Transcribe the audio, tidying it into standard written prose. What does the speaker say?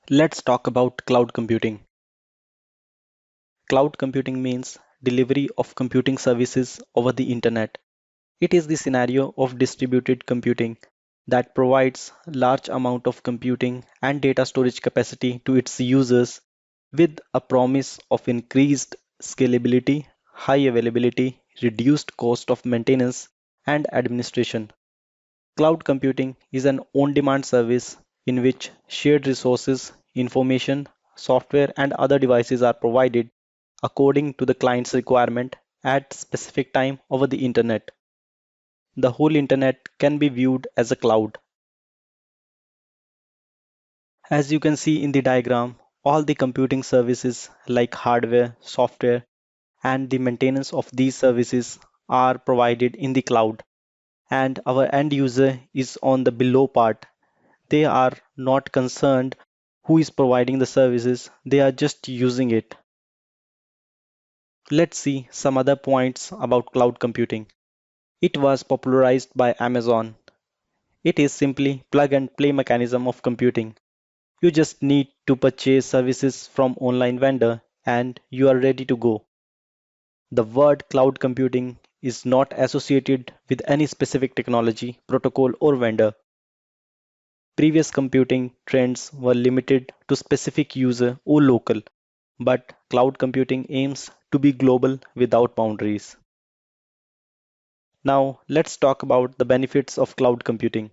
Let's talk about cloud computing. Cloud computing means delivery of computing services over the internet. It is the scenario of distributed computing that provides large amount of computing and data storage capacity to its users with a promise of increased scalability, high availability, reduced cost of maintenance and administration. Cloud computing is an on-demand service in which shared resources, information, software, and other devices are provided according to the client's requirement at specific time over the internet. The whole internet can be viewed as a cloud. As you can see in the diagram, all the computing services like hardware, software, and the maintenance of these services are provided in the cloud, and our end user is on the below part. They are not concerned who is providing the services, they are just using it. Let's see some other points about cloud computing. It was popularized by Amazon. It is simply plug and play mechanism of computing. You just need to purchase services from online vendor and you are ready to go. The word cloud computing is not associated with any specific technology, protocol or vendor. Previous computing trends were limited to specific user or local, but cloud computing aims to be global without boundaries. Now, let's talk about the benefits of cloud computing.